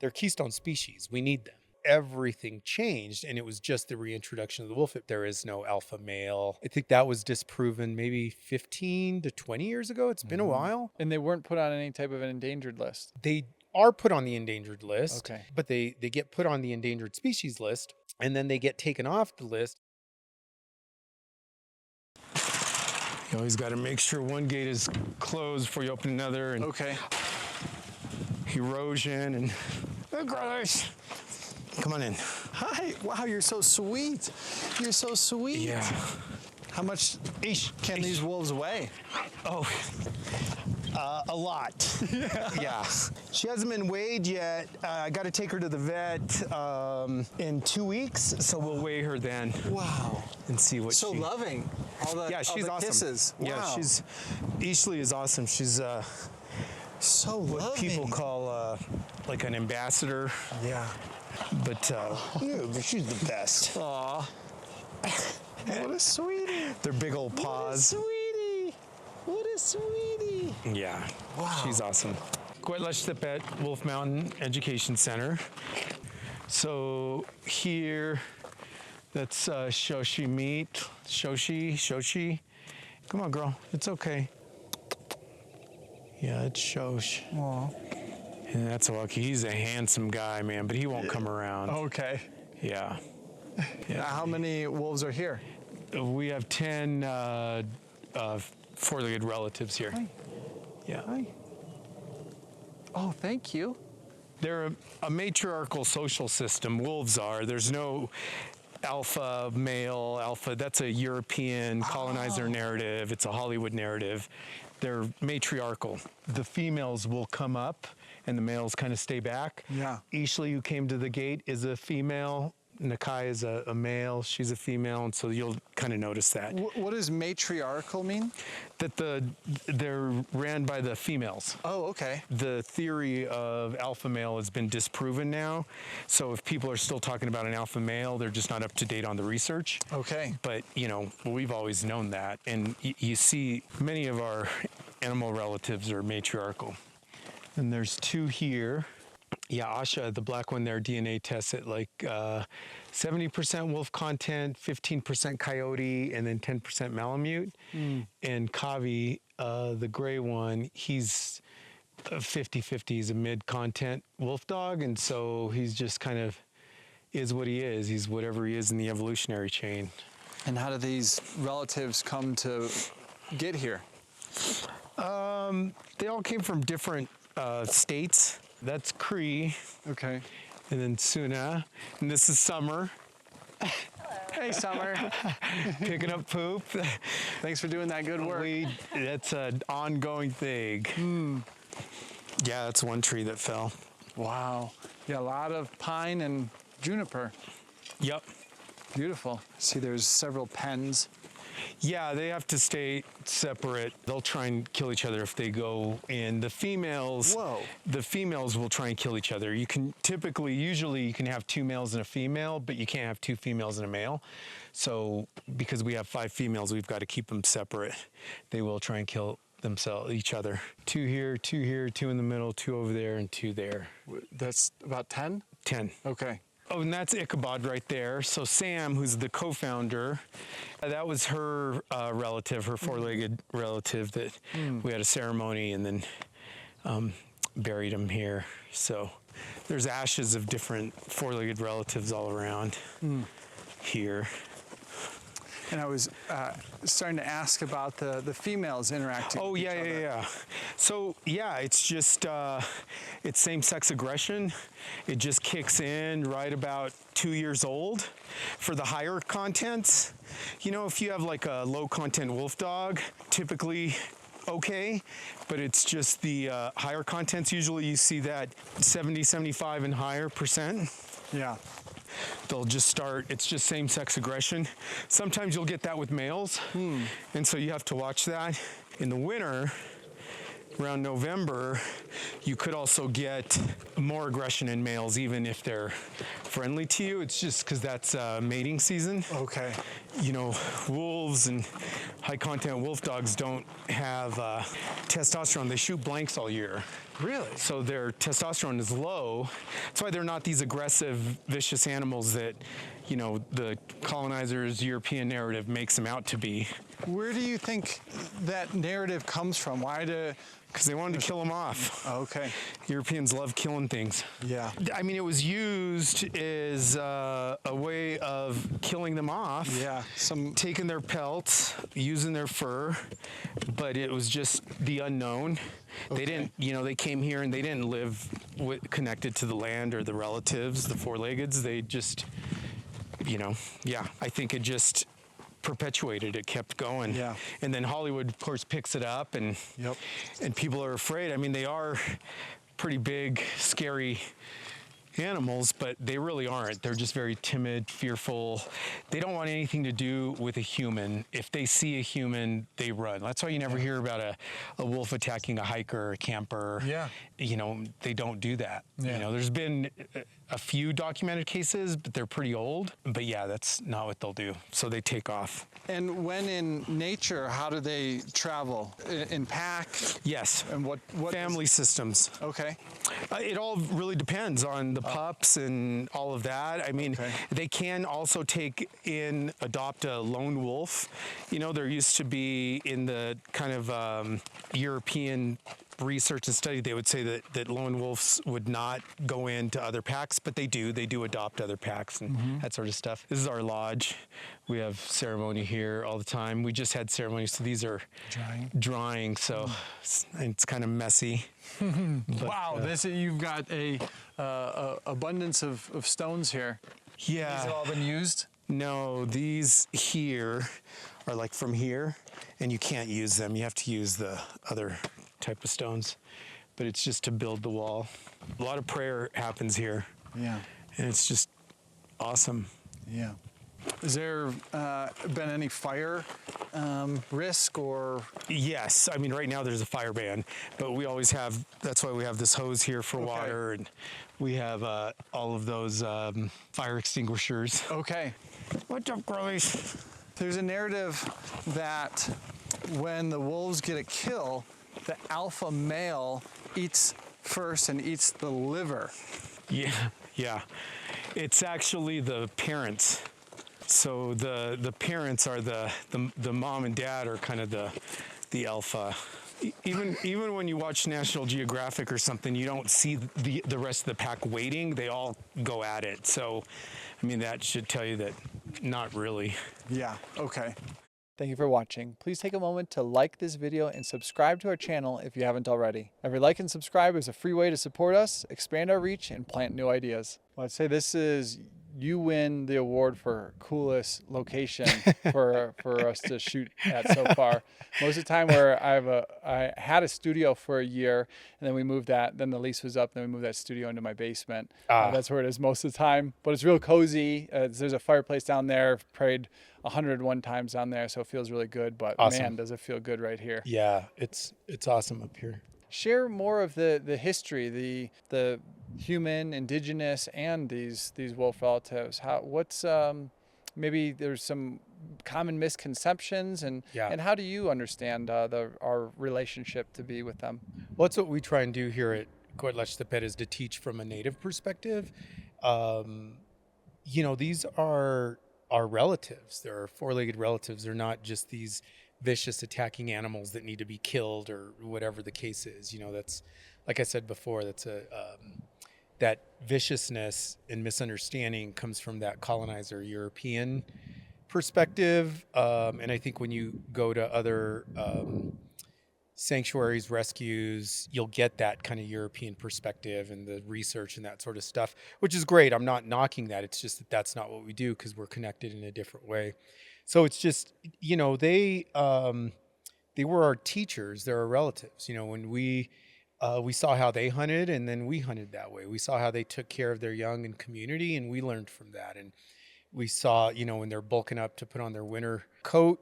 They're keystone species. We need them. Everything changed, and it was just the reintroduction of the wolf. There is no alpha male. I think that was disproven maybe 15 to 20 years ago. It's been a while. And they weren't put on any type of an endangered list. They are put on the endangered list, Okay. but they get put on the endangered species list, and then they get taken off the list. You always got to make sure one gate is closed before you open another. And Okay. Erosion and gross. Come on in. Hi. Wow, you're so sweet. You're so sweet. Yeah. How much can these wolves weigh? Oh, a lot. Yeah. She hasn't been weighed yet. I got to take her to the vet in 2 weeks, so we'll weigh her then. Wow. And see what So loving. Yeah, she's all the awesome. kisses. Wow. Yeah, Ashley is awesome. She's so what loving. people call like an ambassador. Yeah. But she's the best. Aw. What a sweetie. Their big old paws. What a sweetie. What a sweetie. Yeah. Wow. She's awesome. Cuetlachtepetl Wolf Mountain Education Center. So here, that's Shoshi meat. Shoshi. Come on, girl. It's okay. Yeah, it's Shosh. Aw. And that's lucky. He's a handsome guy, man, but he won't come around. Okay. Yeah. Now, how many wolves are here? We have 10 four-legged relatives here. Hi. Yeah. Hi. Oh, thank you. They're a matriarchal social system. Wolves are. There's no alpha, male, alpha. That's a European colonizer narrative. It's a Hollywood narrative. They're matriarchal. The females will come up and the males kind of stay back. Yeah. Ashley, who came to the gate, is a female. Nakai is a male. She's a female, and so you'll kind of notice that. What does matriarchal mean? That they're ran by the females. Oh, okay. The theory of alpha male has been disproven now. So if people are still talking about an alpha male, they're just not up to date on the research. Okay. But, we've always known that. And you see many of our animal relatives are matriarchal. And there's 2 here. Yeah, Asha, the black one there, DNA tests at like 70% wolf content, 15% coyote, and then 10% Malamute. And Kavi, the gray one, he's 50-50. He's a mid-content wolf dog, and so he's just kind of is what he is. He's whatever he is in the evolutionary chain. And how do these relatives come to get here? They all came from different states. That's Cree. Okay. And then Suna. And this is Summer. Hey, Summer. Picking up poop. Thanks for doing that good work. That's an ongoing thing. Yeah, that's one tree that fell. Wow. Yeah, a lot of pine and juniper. Yep. Beautiful. See, there's several pens. Yeah, they have to stay separate. They'll try and kill each other if they go in. The females will try and kill each other. You can usually you can have 2 males and a female, but you can't have 2 females and a male. So because we have 5 females, we've got to keep them separate. They will try and kill each other. 2 here, 2 here, 2 in the middle, 2 over there, and 2 there. That's about 10? 10. Okay. Oh, and that's Ichabod right there. So Sam, who's the co-founder, that was her relative, her 4-legged relative that we had a ceremony and then buried him here. So there's ashes of different 4-legged relatives all around here. And I was starting to ask about the females interacting with each other. So, it's just, it's same-sex aggression. It just kicks in right about 2 years old for the higher contents. If you have like a low-content wolf dog, typically okay, but it's just the higher contents. Usually you see that 70, 75 and higher percent. Yeah. They'll just start, it's just same-sex aggression. Sometimes you'll get that with males, and so you have to watch that. In the winter, around November, you could also get more aggression in males, even if they're friendly to you. It's just because that's mating season. Okay. Wolves and high-content wolf dogs don't have testosterone. They shoot blanks all year. Really? So their testosterone is low. That's why they're not these aggressive, vicious animals that, the colonizers' European narrative makes them out to be. Where do you think that narrative comes from? Why do... Because they wanted to kill them off. Okay. Europeans love killing things. Yeah. I mean, it was used as a way of killing them off. Yeah. Taking their pelts, using their fur, but it was just the unknown. Okay. They didn't, they came here and they didn't live connected to the land or the relatives, the four-leggeds. They just, I think it just perpetuated. It kept going. Yeah. And then Hollywood, of course, picks it up, and and people are afraid. I mean, they are pretty big, scary animals, but they really aren't. They're just very timid, fearful. They don't want anything to do with a human. If they see a human, they run. That's why you never hear about a wolf attacking a hiker or a camper. Yeah. They don't do that. Yeah. There's been a few documented cases, but they're pretty old. But yeah, that's not what they'll do. So they take off. And when in nature, how do they travel? In pack? Yes. And what family systems? Okay. It all really depends on the pups and all of that. I mean, they can also adopt a lone wolf. There used to be in the kind of European research and study, they would say that lone wolves would not go into other packs, but they do adopt other packs and that sort of stuff. This is our lodge. We have ceremony here all the time. We just had ceremony, so these are drying, so it's kind of messy. But, wow, you've got a abundance of stones here. Yeah. These have all been used? No, these here are like from here, and you can't use them. You have to use the other type of stones, but it's just to build the wall. A lot of prayer happens here. Yeah. And it's just awesome. Yeah. Has there been any fire risk or? Yes. I mean, right now there's a fire ban, but we always have, that's why we have this hose here for water, and we have all of those fire extinguishers. Okay. What's up, girlies? There's a narrative that when the wolves get a kill, the alpha male eats first and eats the liver. Yeah. It's actually the parents. So the parents are the mom and dad are kind of the alpha. Even when you watch National Geographic or something, you don't see the rest of the pack waiting. They all go at it. So, I mean, that should tell you that not really. Yeah, okay. Thank you for watching. Please take a moment to like this video and subscribe to our channel if you haven't already. Every like and subscribe is a free way to support us, expand our reach, and plant new ideas. Well, I'd say you win the award for coolest location for us to shoot at so far. Most of the time where I had a studio for a year, and then we moved that, then the lease was up, then we moved that studio into my basement. That's where it is most of the time, but it's real cozy. There's a fireplace down there. I've prayed 101 times down there, so it feels really good, but awesome. Man, does it feel good right here. Yeah, it's awesome up here. Share more of the history, the human, indigenous, and these wolf relatives. Maybe there's some common misconceptions, and how do you understand our relationship to be with them? Well, that's what we try and do here at Cuetlachtepetl, is to teach from a native perspective. These are our relatives. They're four-legged relatives. They're not just these vicious attacking animals that need to be killed or whatever the case is. That's, like I said before, that's that viciousness and misunderstanding comes from that colonizer European perspective. And I think when you go to other sanctuaries, rescues, you'll get that kind of European perspective and the research and that sort of stuff, which is great. I'm not knocking that. It's just that that's not what we do, because we're connected in a different way. So it's just, they were our teachers. They're our relatives. When we saw how they hunted, and then we hunted that way. We saw how they took care of their young and community, and we learned from that. And we saw, when they're bulking up to put on their winter coat,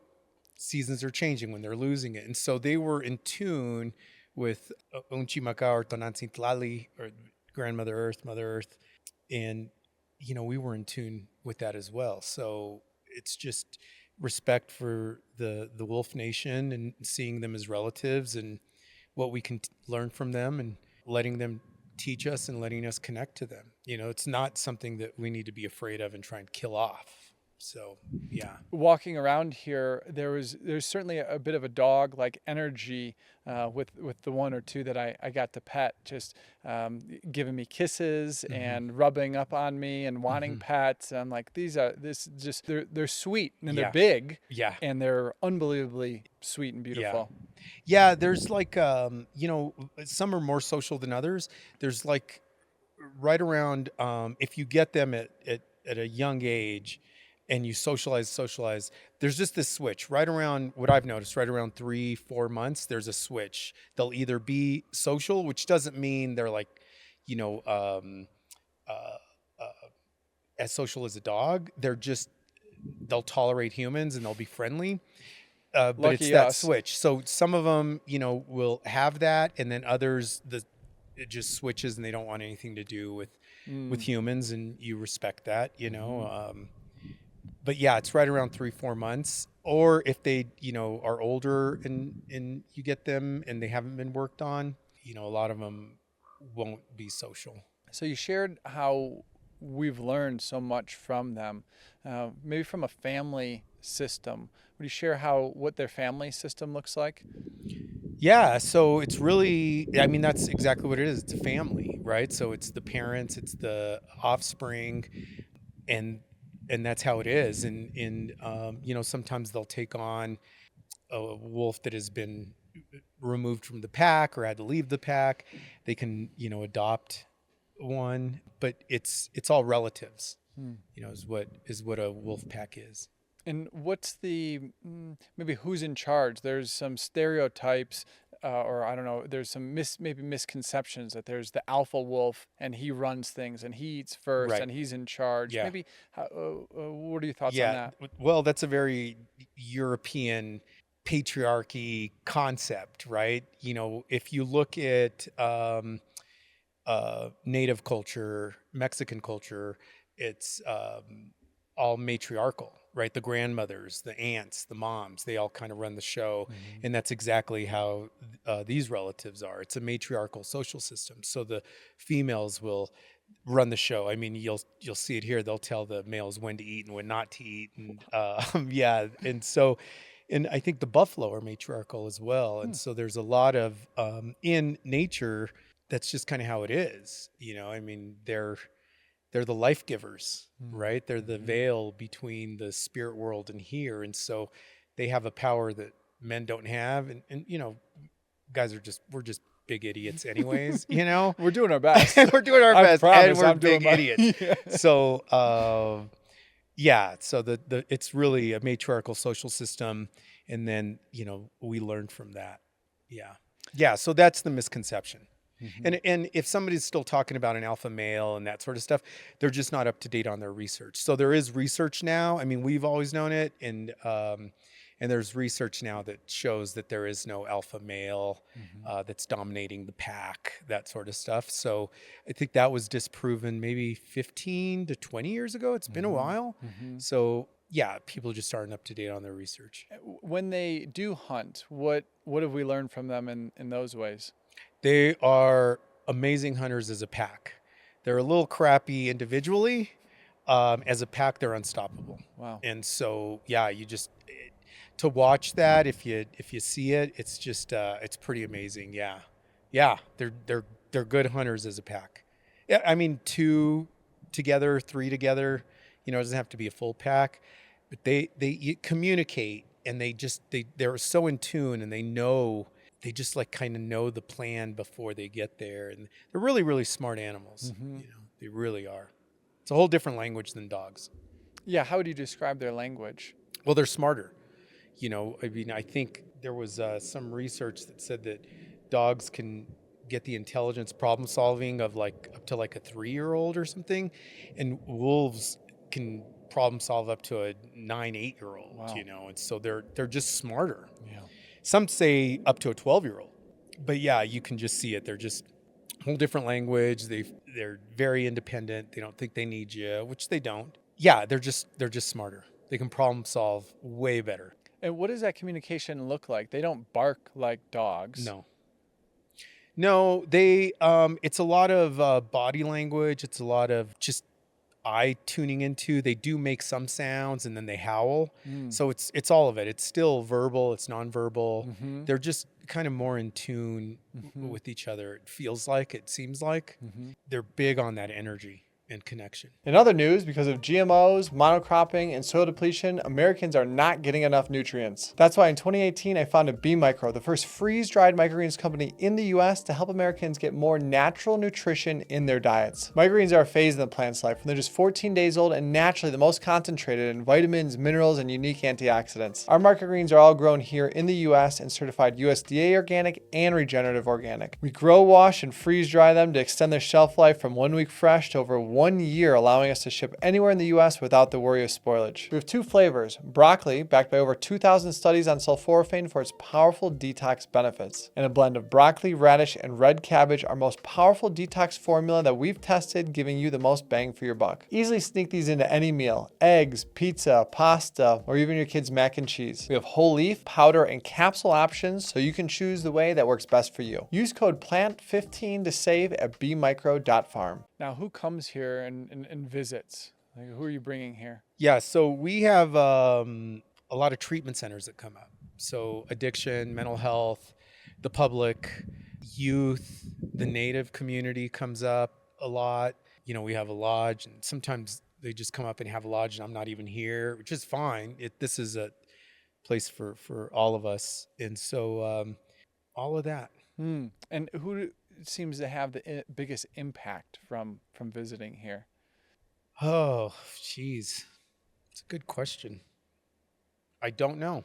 seasons are changing when they're losing it. And so they were in tune with Unchimaka or Tonantzin or Grandmother Earth, Mother Earth. And, we were in tune with that as well. So it's just respect for the Wolf Nation and seeing them as relatives and what we can learn from them. And letting them teach us and letting us connect to them. You know, it's not something that we need to be afraid of and try and kill off. So, yeah. Walking around here, there's certainly a bit of a dog like energy with the one or two that I got to pet, just giving me kisses and rubbing up on me and wanting pets. And I'm like, they're sweet and they're big, and they're unbelievably sweet and beautiful. Yeah, there's like you know, some are more social than others. There's like right around if you get them at a young age and you socialize, there's just this switch right around, what I've noticed, right around 3-4 months, there's a switch. They'll either be social, which doesn't mean they're like, you know, as social as a dog. They'll tolerate humans and they'll be friendly. But Lucky it's that us. switch. So some of them, you know, will have that, and then others, it just switches and they don't want anything to do with humans, and you respect that, you know. But yeah, it's right around 3-4 months. Or if they, you know, are older and you get them and they haven't been worked on, you know, a lot of them won't be social. So you shared how we've learned so much from them, maybe from a family system. Would you share what their family system looks like? Yeah, so it's really, I mean, that's exactly what it is. It's a family, right? So it's the parents, it's the offspring, and that's how it is. And you know, sometimes they'll take on a wolf that has been removed from the pack or had to leave the pack. They can, you know, adopt one, but it's all relatives. You know, is what a wolf pack is. And what's maybe who's in charge? There's some stereotypes, or I don't know, there's some maybe misconceptions that there's the alpha wolf and he runs things and he eats first and he's in charge. Yeah. Maybe, what are your thoughts on that? Well, that's a very European patriarchy concept, right? You know, if you look at native culture, Mexican culture, it's all matriarchal, right? The grandmothers, the aunts, the moms, they all kind of run the show. And that's exactly how these relatives are. It's a matriarchal social system. So the females will run the show. I mean, you'll see it here. They'll tell the males when to eat and when not to eat. And yeah. And so, and I think the buffalo are matriarchal as well. And so there's a lot of, in nature, that's just kind of how it is. You know, I mean, they're the life givers, right? They're the veil between the spirit world and here. And so they have a power that men don't have. And you know, we're just big idiots anyways, you know? We're doing our best. We're doing our best, and we're I'm big doing idiots. So, yeah, so it's really a matriarchal social system. And then, you know, we learned from that. Yeah. Yeah. So that's the misconception. And if somebody's still talking about an alpha male and that sort of stuff, they're just not up to date on their research. So there is research now. I mean, we've always known it, and there's research now that shows that there is no alpha male that's dominating the pack, that sort of stuff. So I think that was disproven maybe 15 to 20 years ago. It's been a while. So yeah, people just aren't up to date on their research. When they do hunt, what have we learned from them in those ways? They are amazing hunters as a pack. They're a little crappy individually. As a pack, they're unstoppable. Wow. And so, yeah, to watch that, if you see it, it's just, it's pretty amazing. Yeah. Yeah. They're good hunters as a pack. Yeah. I mean, 2 together, 3 together, you know, it doesn't have to be a full pack, but they communicate, and they're so in tune, and they just like kind of know the plan before they get there. And they're really, really smart animals. You know, they really are. It's a whole different language than dogs. Yeah. How would you describe their language? Well, they're smarter. You know, I mean, I think there was some research that said that dogs can get the intelligence problem solving of like up to like a 3-year-old or something. And wolves can problem solve up to a 9-8-year-old, wow. You know, and so they're just smarter. Yeah. Some say up to a 12-year-old, but yeah, you can just see it. They're just a whole different language. They're very independent. They don't think they need you, which they don't. Yeah, they're just smarter. They can problem solve way better. And what does that communication look like? They don't bark like dogs. No, they it's a lot of body language. It's a lot of just eye tuning into. They do make some sounds and then they howl. So it's all of it. It's still verbal, it's nonverbal. They're just kind of more in tune with each other. It feels like, it seems like. They're big on that energy and connection. In other news, because of GMOs, monocropping, and soil depletion, Americans are not getting enough nutrients. That's why in 2018, I founded Bee Micro, the first freeze-dried microgreens company in the US to help Americans get more natural nutrition in their diets. Microgreens are a phase in the plant's life when they're just 14 days old and naturally the most concentrated in vitamins, minerals, and unique antioxidants. Our microgreens are all grown here in the US and certified USDA organic and regenerative organic. We grow, wash, and freeze-dry them to extend their shelf life from 1 week fresh to over 1 year, allowing us to ship anywhere in the US without the worry of spoilage. We have 2 flavors, broccoli, backed by over 2,000 studies on sulforaphane for its powerful detox benefits, and a blend of broccoli, radish, and red cabbage, our most powerful detox formula that we've tested, giving you the most bang for your buck. Easily sneak these into any meal, eggs, pizza, pasta, or even your kids' mac and cheese. We have whole leaf, powder, and capsule options, so you can choose the way that works best for you. Use code PLANT15 to save at bmicro.farm. Now, who comes here and visits? Like, who are you bringing here? Yeah, so we have a lot of treatment centers that come up. So addiction, mental health, the public, youth, the native community comes up a lot. You know, we have a lodge, and sometimes they just come up and have a lodge and I'm not even here, which is fine. This is a place for all of us. And so all of that. And who seems to have the biggest impact from visiting here? Oh, geez. It's a good question. I don't know.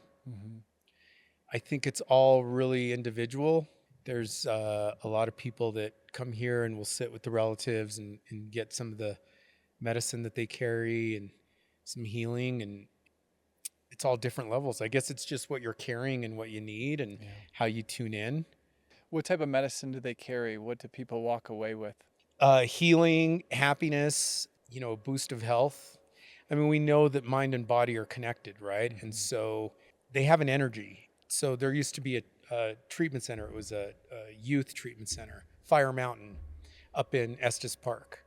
I think it's all really individual. There's a lot of people that come here and will sit with the relatives and get some of the medicine that they carry and some healing, and it's all different levels. I guess it's just what you're carrying and what you need and how you tune in. What type of medicine do they carry? What do people walk away with? Healing, happiness, a boost of health. I mean, we know that mind and body are connected, right? And so they have an energy. So there used to be a treatment center. It was a youth treatment center, Fire Mountain, up in Estes Park.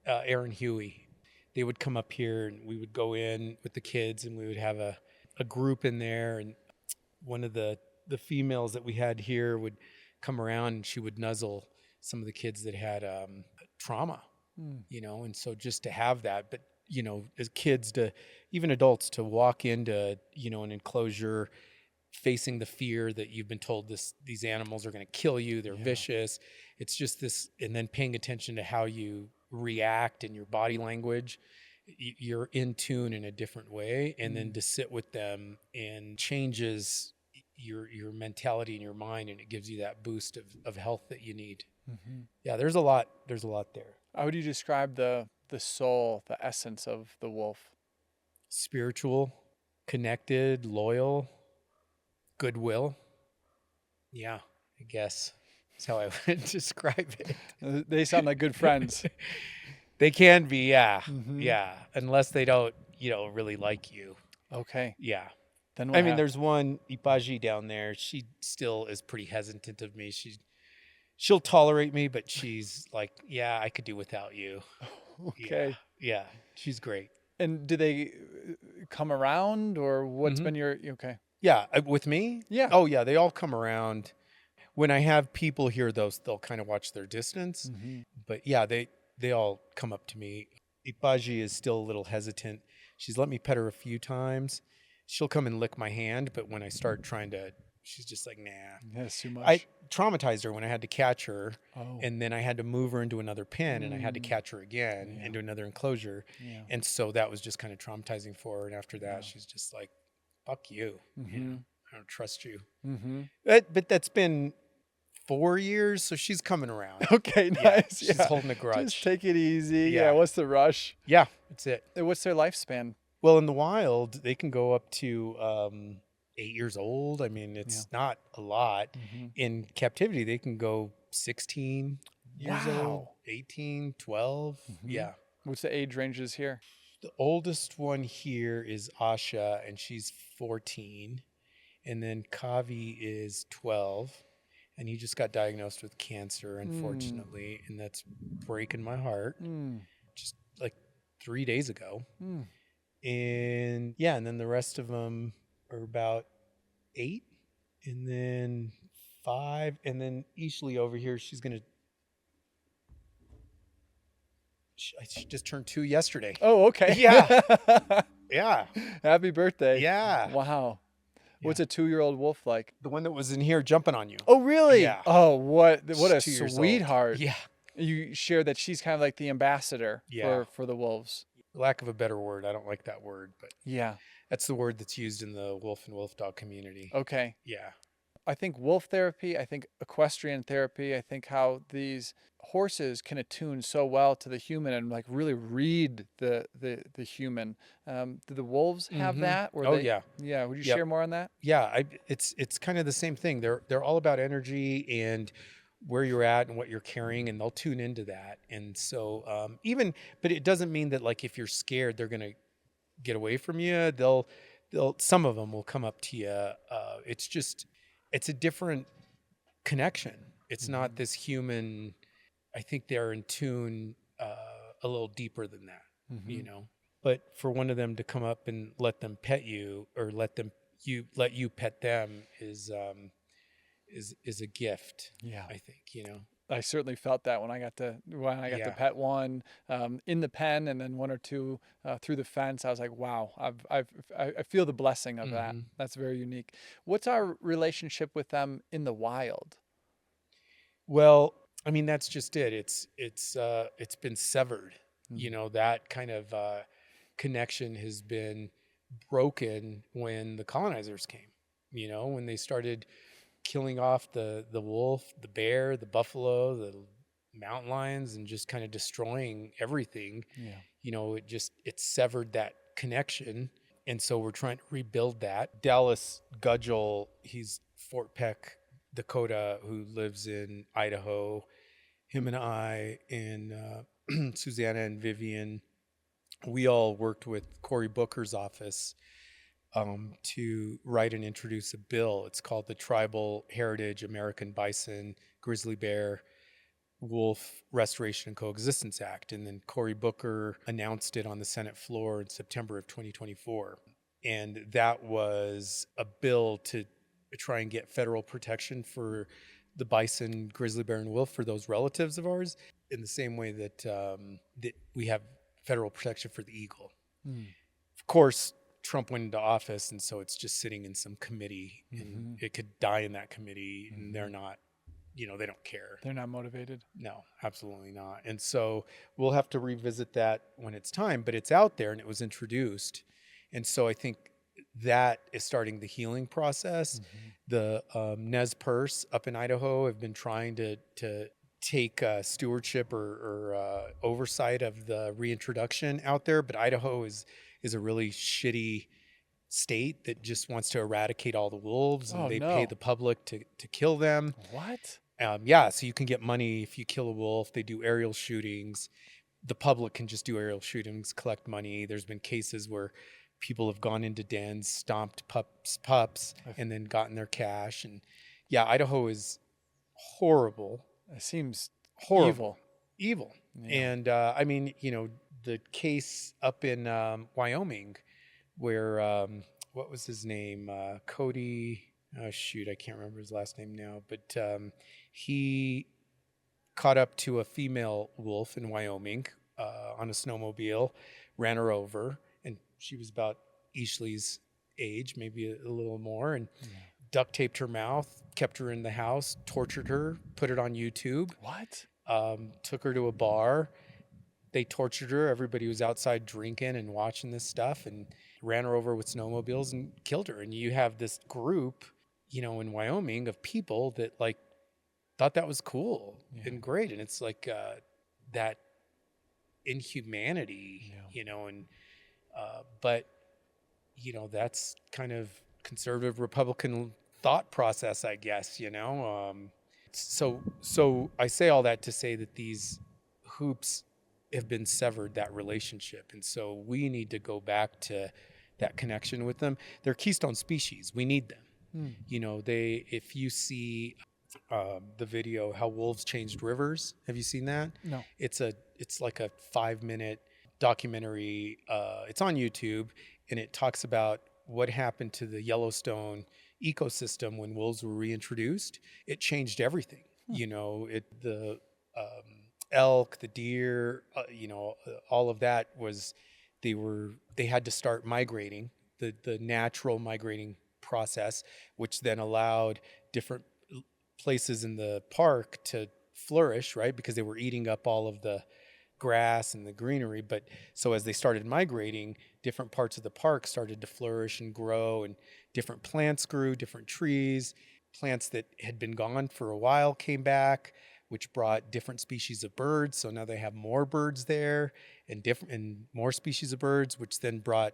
Aaron Huey. They would come up here and we would go in with the kids and we would have a group in there. And one of the females that we had here would come around and she would nuzzle some of the kids that had trauma, and so just to have that, but as kids, to even adults, to walk into an enclosure facing the fear that you've been told these animals are going to kill you, they're vicious. It's just this, and then paying attention to how you react and your body language, you're in tune in a different way, and then to sit with them and changes your mentality and your mind, and it gives you that boost of health that you need. Yeah, there's a lot there. How would you describe the soul, the essence of the wolf? Spiritual, connected, loyal, goodwill. Yeah, I guess that's how I would describe it. They sound like good friends. They can be, yeah. Yeah, unless they don't, really like you. Okay. Yeah. Then I mean, there's one, Ipaji down there. She still is pretty hesitant of me. She'll tolerate me, but she's like, yeah, I could do without you. Okay. Yeah. She's great. And do they come around, or what's been your, okay? Yeah. With me? Yeah. Oh, yeah. They all come around. When I have people here, they'll kind of watch their distance. But yeah, they all come up to me. Ipaji is still a little hesitant. She's let me pet her a few times. She'll come and lick my hand, but when I start trying to, she's just like, nah. That's too much. I traumatized her when I had to catch her, and then I had to move her into another pen, and I had to catch her again into another enclosure. And so that was just kind of traumatizing for her. And after that, she's just like, fuck you. I don't trust you. But that's been 4 years, so she's coming around. Okay, nice. Yeah, she's holding a grudge. Just take it easy. Yeah. What's the rush? Yeah, that's it. What's their lifespan? Well, in the wild, they can go up to 8 years old. I mean, it's not a lot. In captivity, they can go 16 years old, 18, 12. Yeah. What's the age ranges here? The oldest one here is Asha, and she's 14. And then Kavi is 12. and he just got diagnosed with cancer, unfortunately, and that's breaking my heart. Just like 3 days ago. And yeah, and then the rest of them are about 8, and then 5, and then Eashley over here, she just turned 2 yesterday. Oh, okay. Yeah. Yeah. Happy birthday. Yeah. Wow. What's a 2-year-old wolf like? The one that was in here jumping on you. Oh, really? Yeah. Oh, what a She's 2 years old. sweetheart. Yeah. You share that she's kind of like the ambassador Yeah. for the wolves. Lack of a better word. I don't like that word, but Yeah. that's the word that's used in the wolf and wolf dog community. Okay. Yeah. I think wolf therapy, I think equestrian therapy, I think how these horses can attune so well to the human and like really read the human. Do the wolves have that? Oh, yeah. Yeah. Would you Yep. share more on that? Yeah, it's kind of the same thing. They're all about energy and where you're at and what you're carrying, and they'll tune into that. And so but it doesn't mean that like if you're scared, they're gonna get away from you. They'll some of them will come up to you. It's a different connection. It's not this human. I think they're in tune a little deeper than that, you know. But for one of them to come up and let them pet you, or let you pet them is a gift. Yeah. I think, you know. I certainly felt that when I got to pet one in the pen, and then 1 or 2 through the fence. I was like, wow, I feel the blessing of that. That's very unique. What's our relationship with them in the wild? Well, I mean, that's just it. It's been severed. You know, that kind of connection has been broken when the colonizers came. You know, when they started killing off the wolf, the bear, the buffalo, the mountain lions, and just kind of destroying everything. Yeah. You know, it severed that connection. And so we're trying to rebuild that. Dallas Gudgel, he's Fort Peck, Dakota, who lives in Idaho. Him and I and Susanna and Vivian, we all worked with Cory Booker's office to write and introduce a bill. It's called the Tribal Heritage American Bison, Grizzly Bear, Wolf Restoration and Coexistence Act. And then Cory Booker announced it on the Senate floor in September of 2024. And that was a bill to try and get federal protection for the bison, grizzly bear, and wolf for those relatives of ours, in the same way that that we have federal protection for the eagle. Of course, Trump went into office, and so it's just sitting in some committee, and it could die in that committee, and they're not, you know, they don't care. They're not motivated. No, absolutely not. And so we'll have to revisit that when it's time, but it's out there and it was introduced. And so I think that is starting the healing process. The Nez Perce up in Idaho have been trying to take stewardship or oversight of the reintroduction out there, but Idaho is a really shitty state that just wants to eradicate all the wolves, and pay the public to kill them. What? Yeah, so you can get money if you kill a wolf. They do aerial shootings. The public can just do aerial shootings, collect money. There's been cases where people have gone into dens, stomped pups, and then gotten their cash. And yeah, Idaho is horrible. It seems Horrible. Evil. Yeah. And I mean, you know, the case up in Wyoming where, what was his name? Cody, oh shoot, I can't remember his last name now, but he caught up to a female wolf in Wyoming on a snowmobile, ran her over, and she was about Eashley's age, maybe a little more, and duct taped her mouth, kept her in the house, tortured her, put it on YouTube. What? Took her to a bar. They tortured her. Everybody was outside drinking and watching this stuff, and ran her over with snowmobiles and killed her. And you have this group, you know, in Wyoming of people that like thought that was cool and great. And it's like that inhumanity, you know, and but you know, that's kind of conservative Republican thought process, I guess, you know. So I say all that to say that these hoops have been severed, that relationship. And so we need to go back to that connection with them. They're keystone species. We need them. You know, if you see the video "How Wolves Changed Rivers." Have you seen that? No. It's like a 5-minute documentary. It's on YouTube, and it talks about what happened to the Yellowstone ecosystem when wolves were reintroduced. It changed everything. You know, the elk, the deer, all of that was they had to start migrating, the natural migrating process, which then allowed different places in the park to flourish, right? Because they were eating up all of the grass and the greenery. But so as they started migrating, different parts of the park started to flourish and grow, and different plants grew, different trees, plants that had been gone for a while came back, which brought different species of birds. So now they have more birds there, and more species of birds, which then brought,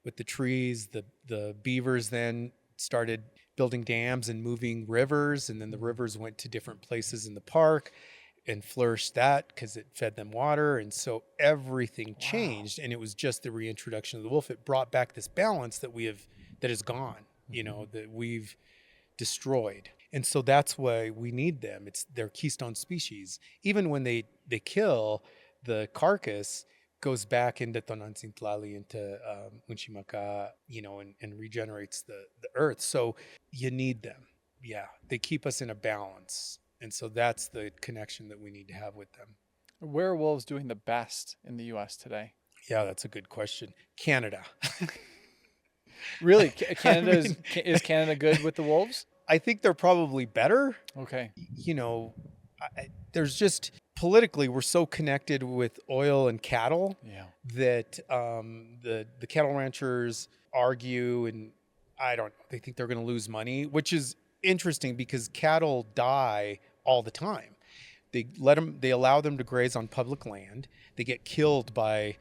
with the trees, the beavers then started building dams and moving rivers, and then the rivers went to different places in the park and flourished that because it fed them water. And so everything changed, and it was just the reintroduction of the wolf. It brought back this balance that is gone, that we've destroyed. And so that's why we need them. They're keystone species. Even when they kill, the carcass goes back into Tonantzintlalli, into Unchimaca, and regenerates the earth. So you need them. Yeah, they keep us in a balance. And so that's the connection that we need to have with them. Where are wolves doing the best in the U.S. today? Yeah, that's a good question. Canada. Really? Is Canada good with the wolves? I think they're probably better. Okay. There's just politically, we're so connected with oil and cattle that the cattle ranchers argue, and they think they're going to lose money, which is interesting because cattle die all the time. They allow them to graze on public land. They get killed by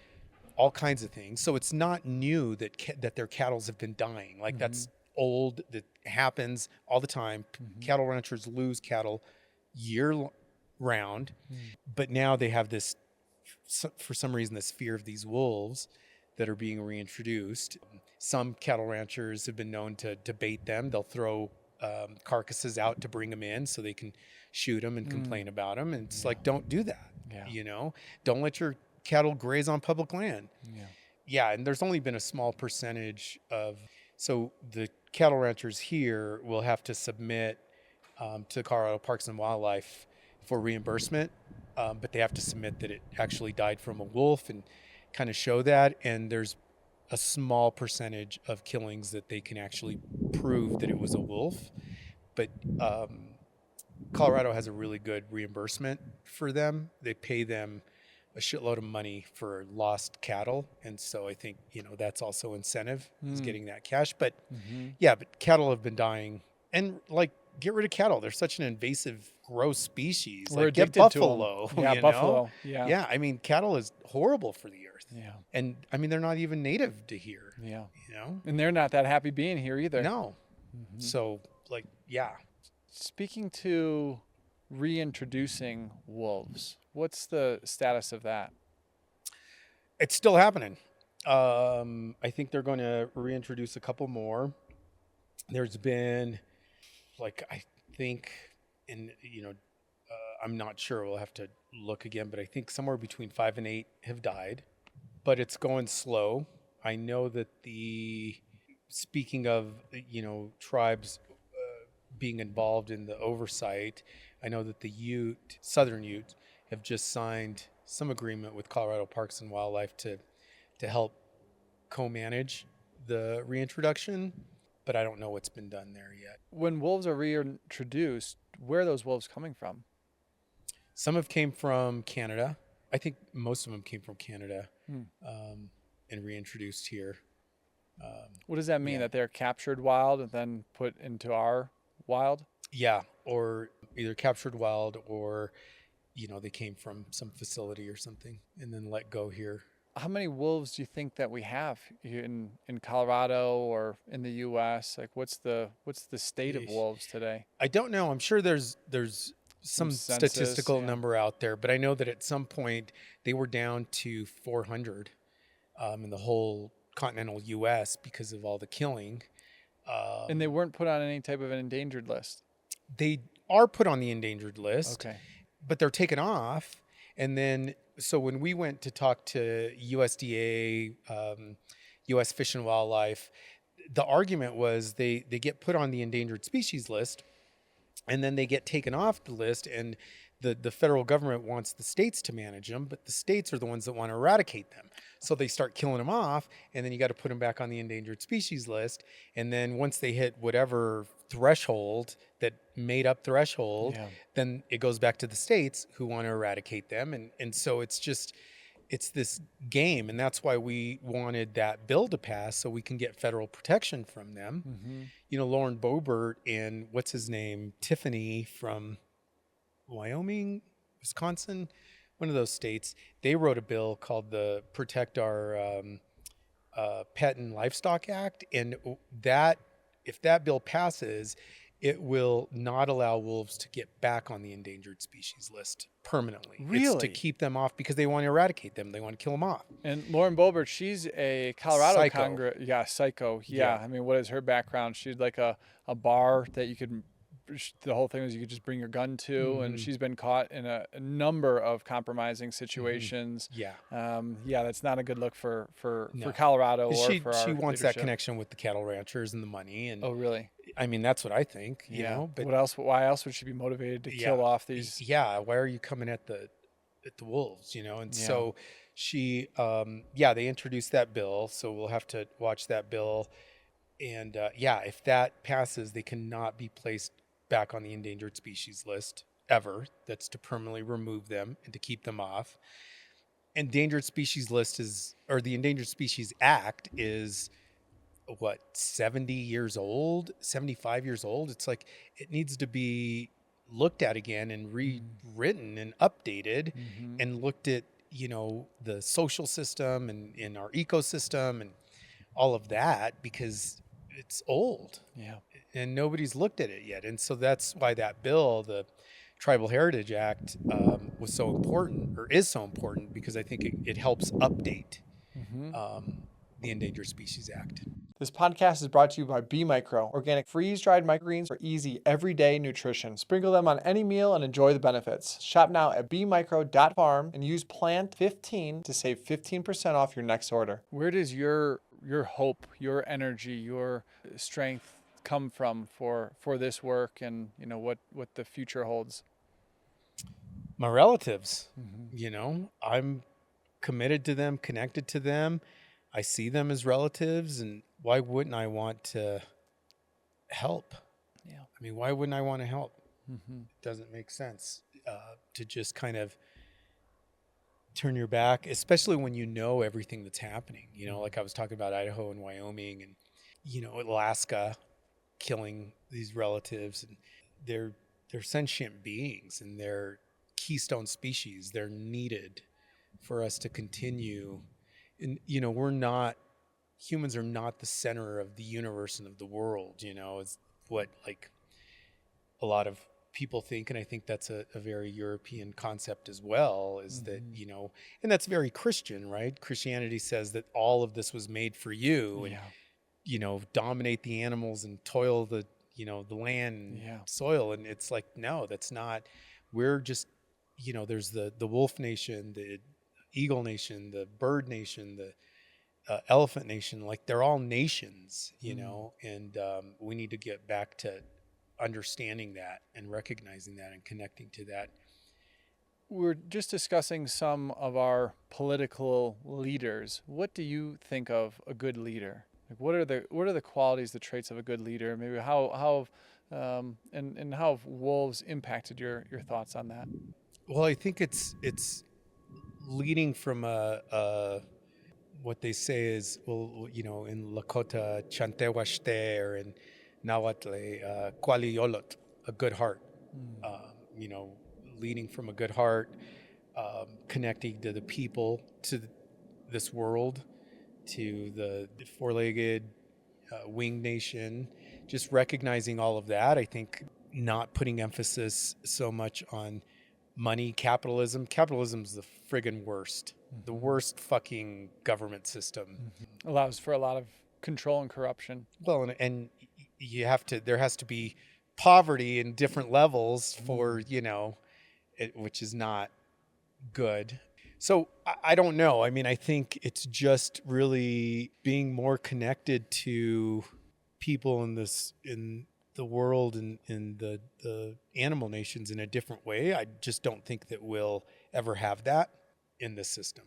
all kinds of things. So it's not new that their cattle have been dying. Like that's old. That happens all the time. Cattle ranchers lose cattle year round, but now they have this, for some reason, this fear of these wolves that are being reintroduced. Some cattle ranchers have been known to bait them. They'll throw carcasses out to bring them in so they can shoot them and complain about them. And it's like, don't do that. Don't let your cattle graze on public land. And there's only been a small percentage so the cattle ranchers here will have to submit to Colorado Parks and Wildlife for reimbursement, but they have to submit that it actually died from a wolf and kind of show that. And there's a small percentage of killings that they can actually prove that it was a wolf. But Colorado has a really good reimbursement for them. They pay them a shitload of money for lost cattle. And so I think, that's also incentive, is getting that cash. But but cattle have been dying. And get rid of cattle. They're such an invasive, gross species. We're get addicted buffalo. to them. Buffalo. Yeah. I mean, cattle is horrible for the earth. Yeah. And I mean, they're not even native to here. Yeah. You And they're not that happy being here either. No. So Speaking to reintroducing wolves, what's the status of that? It's still happening. I think they're going to reintroduce a couple more. There's been, I think, I'm not sure. We'll have to look again, but I think somewhere between 5 and 8 have died. But it's going slow. I know that speaking of, tribes being involved in the oversight, I know that the Southern Ute, have just signed some agreement with Colorado Parks and Wildlife to help co-manage the reintroduction, but I don't know what's been done there yet. When wolves are reintroduced, where are those wolves coming from? Some have came from Canada. I think most of them came from Canada and reintroduced here. What does that mean? That they're captured wild and then put into our wild? Yeah, or either captured wild or, they came from some facility or something and then let go here. How many wolves do you think that we have in Colorado or in the U.S.? What's the state of wolves today? I don't know. I'm sure there's some census, statistical number out there, but I know that at some point they were down to 400 in the whole continental U.S. because of all the killing. And they weren't put on any type of an endangered list. They are put on the endangered list, Okay. but they're taken off. And then, so when we went to talk to USDA, U.S. Fish and Wildlife, the argument was they get put on the endangered species list, and then they get taken off the list, and the federal government wants the states to manage them, but the states are the ones that want to eradicate them. So they start killing them off, and then you got to put them back on the endangered species list. And then once they hit whatever threshold, that made up threshold, Yeah. then it goes back to the states who want to eradicate them. And so it's just, it's this game. And that's why we wanted that bill to pass, so we can get federal protection from them. Mm-hmm. You know, Lauren Boebert and what's his name, Tiffany from Wyoming, Wisconsin, one of those states, they wrote a bill called the Protect Our Pet and Livestock Act. And that, if that bill passes, it will not allow wolves to get back on the endangered species list permanently. It's Really? to keep them off because they want to eradicate them. They want to kill them off. And Lauren Boebert, she's a Colorado Psycho. Congress. Yeah, psycho. Yeah. I mean, what is her background? She's like a bar that you could, the whole thing was you could just bring your gun to, and she's been caught in a number of compromising situations. Yeah. Yeah, that's not a good look for No. Colorado or She for our wants that leadership. connection with the cattle ranchers and the money. And Oh, really? I mean, that's what I think, you Yeah. know, but what else? Why else would she be motivated to kill off these? yeah, why are you coming at the wolves, you know? And Yeah. so she they introduced that bill, so we'll have to watch that bill. And if that passes, they cannot be placed back on the endangered species list ever. That's to permanently remove them and to keep them off. Endangered species list is, or the Endangered Species Act is, what, 70 years old, 75 years old. It's like, it needs to be looked at again and rewritten and updated, and looked at, you know, the social system and in our ecosystem and all of that, because it's old Yeah. and nobody's looked at it yet. And so that's why that bill, the Tribal Heritage Act, was so important, or is so important, because I think it helps update the Endangered Species Act. This podcast is brought to you by B Micro, organic freeze-dried microgreens for easy, everyday nutrition. Sprinkle them on any meal and enjoy the benefits. Shop now at bmicro.farm and use PLANT15 to save 15% off your next order. Where does your hope, your energy, your strength come from for this work, and you know what the future holds? My relatives, you know, I'm committed to them, connected to them. I see them as relatives, and why wouldn't I want to help? Yeah. I mean, why wouldn't I want to help? It doesn't make sense to just kind of turn your back, especially when you know everything that's happening. You know, like I was talking about Idaho and Wyoming, and, you know, Alaska killing these relatives, and they're sentient beings, and they're keystone species. They're needed for us to continue. And, you know, humans are not the center of the universe and of the world, you know, is what, like, a lot of people think. And I think that's a very European concept as well, is that, you know, and that's very Christian, right? Christianity says that all of this was made for you, and, you know, dominate the animals and toil the, you know, the land and soil. And it's like, no, that's not. We're just, you know, there's the wolf nation, the eagle nation, the bird nation, the elephant nation. Like, they're all nations, you know, and we need to get back to understanding that and recognizing that and connecting to that. We're just discussing some of our political leaders. What do you think of a good leader? Like, what are the qualities, the traits of a good leader? Maybe how and how have wolves impacted your thoughts on that? Well, I think it's leading from what they say is, well, you know, in Lakota, Chantewashte, or in Nahuatl, Kualiyolot, a good heart. You know, leading from a good heart, connecting to the people, to this world, to the four-legged winged nation, just recognizing all of that. I think not putting emphasis so much on money, capitalism. Capitalism's the friggin' worst. The worst fucking government system. Allows for a lot of control and corruption. Well, and you have to, there has to be poverty in different levels for, which is not good. So I don't know. I mean, I think it's just really being more connected to people in the world and in the animal nations in a different way. I just don't think that we'll ever have that in this system.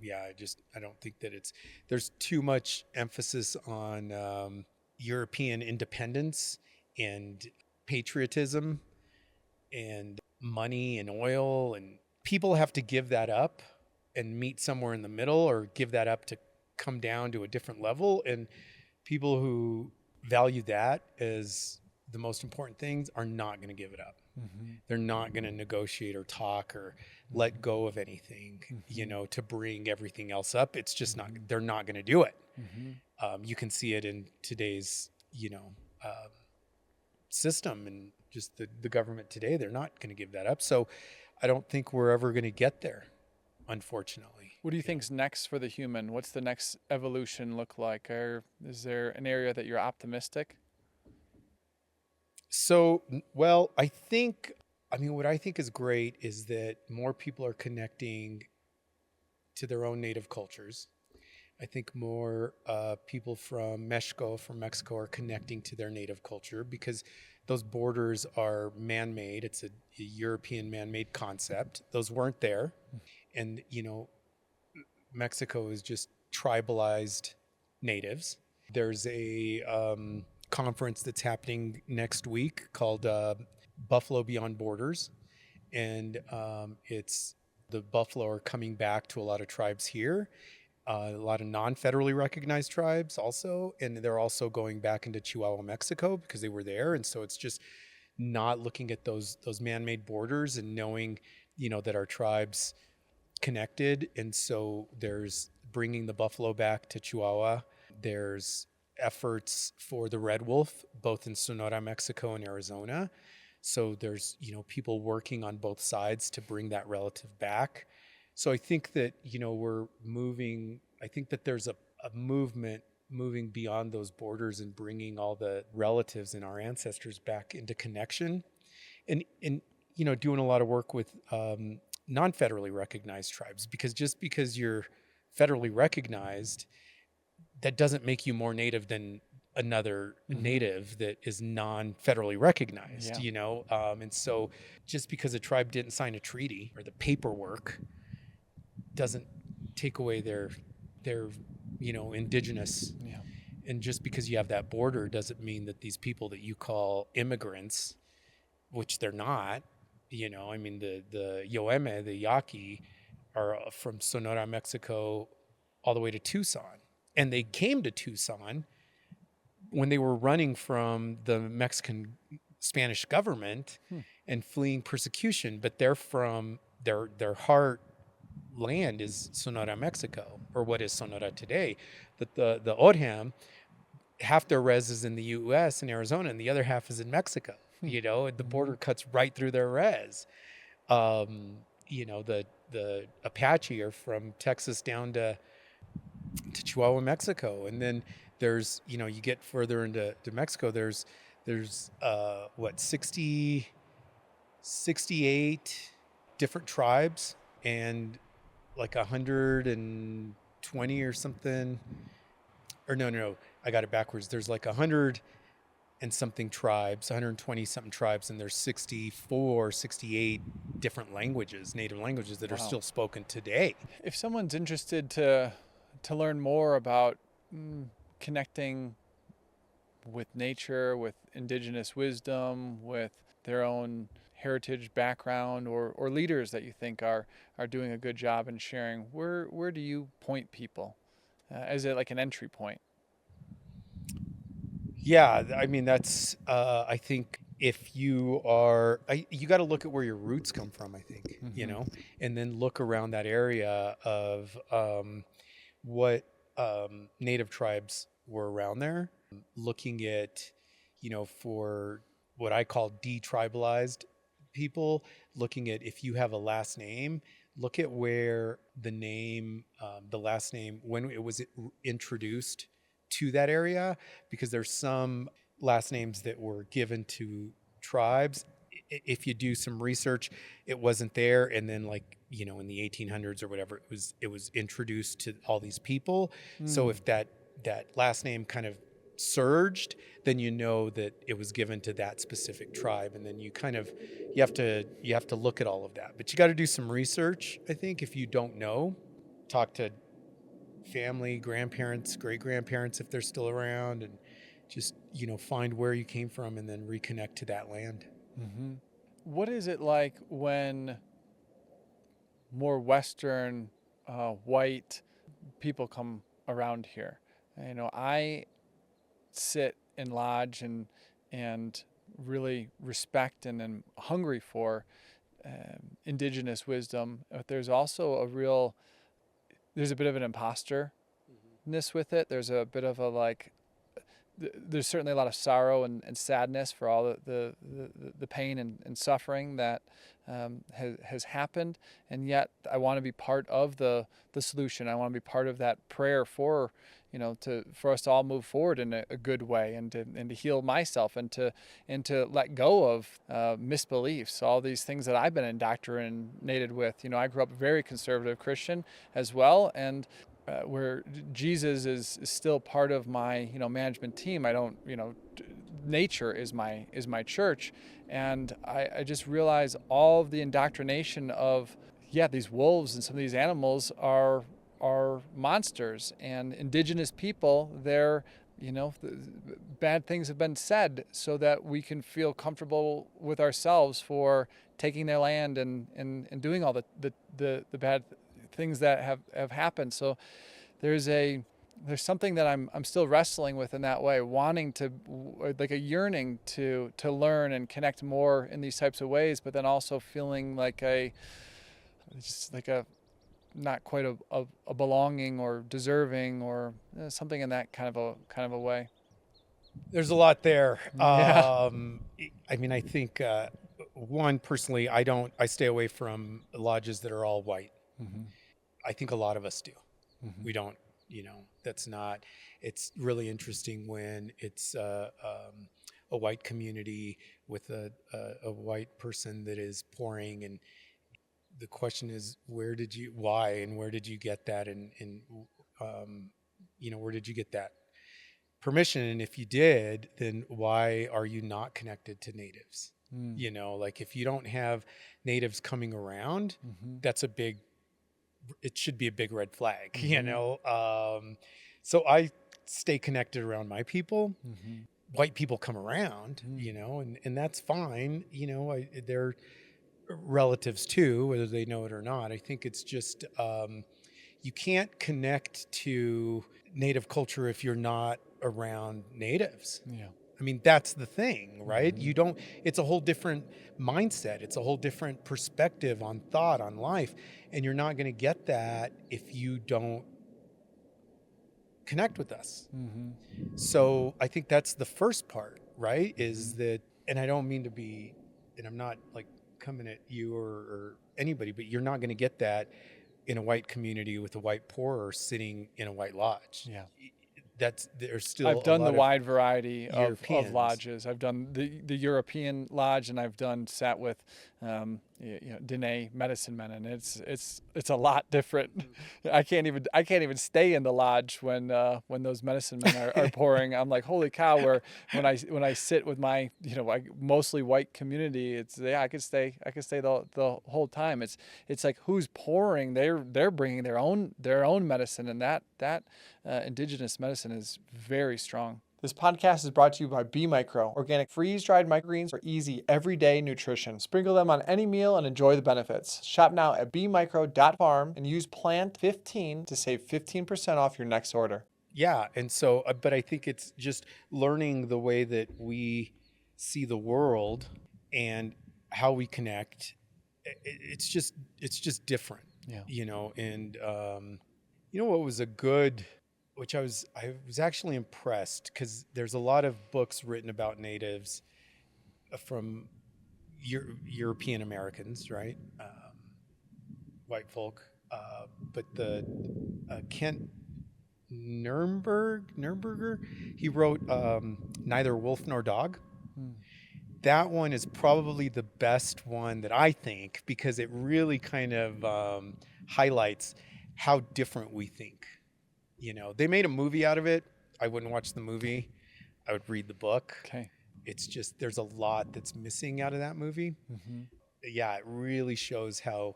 Yeah, I don't think that there's too much emphasis on European independence and patriotism and money and oil, and people have to give that up and meet somewhere in the middle, or give that up to come down to a different level. And people who value that as the most important things are not going to give it up. They're not going to negotiate or talk or let go of anything, to bring everything else up. It's just not, they're not going to do it. You can see it in today's, system, and just the government today, they're not going to give that up. So I don't think we're ever going to get there, unfortunately. What do you think's next for the human? What's the next evolution look like? Or is there an area that you're optimistic? So, well, what I think is great is that more people are connecting to their own native cultures. I think more people from Mexico are connecting to their native culture, because those borders are man-made. It's a European man-made concept. Those weren't there. And, Mexico is just tribalized natives. There's a conference that's happening next week called Buffalo Beyond Borders. And it's the buffalo are coming back to a lot of tribes here. A lot of non-federally recognized tribes also, and they're also going back into Chihuahua, Mexico, because they were there. And so it's just not looking at those man-made borders and knowing, that our tribes connected. And so there's bringing the buffalo back to Chihuahua. There's efforts for the red wolf, both in Sonora, Mexico, and Arizona. So there's, people working on both sides to bring that relative back. So I think that, we're moving, I think that there's a movement moving beyond those borders and bringing all the relatives and our ancestors back into connection, and doing a lot of work with non-federally recognized tribes, because just because you're federally recognized, that doesn't make you more native than another native that is non-federally recognized, and so just because a tribe didn't sign a treaty or the paperwork doesn't take away their indigenous. And just because you have that border doesn't mean that these people that you call immigrants, which they're not, the Yoeme, the Yaqui, are from Sonora, Mexico, all the way to Tucson. And they came to Tucson when they were running from the Mexican Spanish government and fleeing persecution, but they're from their heart land is Sonora, Mexico, or what is Sonora today. But the Odham, half their res is in the U.S. and Arizona, and the other half is in Mexico. The border cuts right through their res. The Apache are from Texas down to Chihuahua, Mexico, and then there's you get further into Mexico. There's 68 different tribes and like 120 or something, or no, I got it backwards. There's like 100 and something tribes, 120 something tribes, and there's 68 different languages, native languages that are still spoken today. If someone's interested to learn more about connecting with nature, with indigenous wisdom, with their own heritage background, or leaders that you think are doing a good job in sharing, where do you point people? Is it like an entry point? Yeah, that's I think if you are, you got to look at where your roots come from, I think, and then look around that area of what native tribes were around there, looking at, for what I call detribalized people, looking at if you have a last name, look at where the name, the last name, when it was introduced to that area, because there's some last names that were given to tribes. If you do some research, it wasn't there. And then like, in the 1800s or whatever, it was introduced to all these people. So if that last name kind of surged, then that it was given to that specific tribe. And then you have to look at all of that. But you got to do some research, I think, if you don't know. Talk to family, grandparents, great-grandparents if they're still around, and just, find where you came from and then reconnect to that land. Mm-hmm. What is it like when more Western, white people come around here? I sit in lodge and really respect and am hungry for indigenous wisdom. But there's also there's a bit of an imposterness with it. There's a bit of a there's certainly a lot of sorrow and sadness for all the pain and suffering that has happened, and yet I want to be part of the solution. I want to be part of that prayer for for us to all move forward in a good way, and to heal myself, and to let go of misbeliefs, all these things that I've been indoctrinated with. I grew up very conservative Christian as well, and where Jesus is still part of my management team. I don't nature is my church, and I just realize all of the indoctrination of these wolves and some of these animals are monsters, and indigenous people, they're bad things have been said so that we can feel comfortable with ourselves for taking their land and doing all the bad things that have happened. So there's something that I'm still wrestling with in that way, wanting to, like a yearning to learn and connect more in these types of ways, but then also feeling like not quite a belonging or deserving or something in that kind of a way. There's a lot there. Yeah. I mean, I think one, personally, I stay away from lodges that are all white. Mm-hmm. I think a lot of us do. Mm-hmm. We don't, that's not. It's really interesting when it's a white community with a white person that is pouring, and the question is, why, and where did you get that, and where did you get that permission? And if you did, then why are you not connected to natives? Like if you don't have natives coming around, that's it should be a big red flag, so I stay connected around my people. White people come around, and that's fine. They're relatives too, whether they know it or not. I think it's just, you can't connect to native culture if you're not around natives. Yeah. I mean, that's the thing, right? It's a whole different mindset. It's a whole different perspective on thought, on life. And you're not going to get that if you don't connect with us. So I think that's the first part, right? Is that, and I don't mean to be, and I'm not like coming at you or anybody, but you're not going to get that in a white community with a white pourer sitting in a white lodge. Yeah. There's still I've done the wide variety of Europeans. lodges. I've done the European lodge, and I've sat with Dene medicine men, and it's a lot different. I can't even stay in the lodge when those medicine men are pouring. I'm like, holy cow! When I sit with my mostly white community, I could stay the whole time. It's like, who's pouring? They're bringing their own medicine, and that indigenous medicine is very strong. This podcast is brought to you by B Micro, organic freeze-dried microgreens for easy, everyday nutrition. Sprinkle them on any meal and enjoy the benefits. Shop now at bmicro.farm and use PLANT15 to save 15% off your next order. Yeah, and so, but I think it's just learning the way that we see the world and how we connect. It's just different. Yeah. And what was a good, which I was actually impressed, because there's a lot of books written about natives from European Americans, right? White folk, but the Kent Nuremberger, he wrote Neither Wolf Nor Dog. that one is probably the best one that I think, because it really kind of highlights how different we think. You know, they made a movie out of it. I wouldn't watch the movie. I would read the book. Okay. It's just, there's a lot that's missing out of that movie. Mm-hmm. Yeah, it really shows how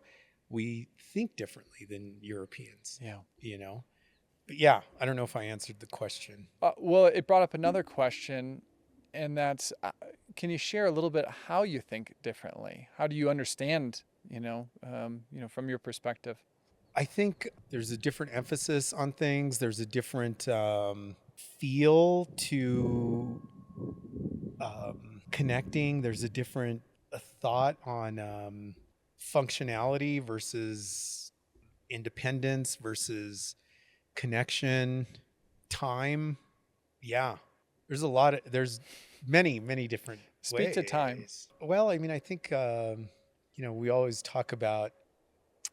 we think differently than Europeans, Yeah. you know? But yeah, I don't know if I answered the question. Well, it brought up another question, and that's, can you share a little bit how you think differently? How do you understand, from your perspective? I think there's a different emphasis on things. There's a different feel to connecting. There's a different thought on functionality versus independence versus connection, time. Yeah, there's many different Speak ways. to time. Well, I mean, I think we always talk about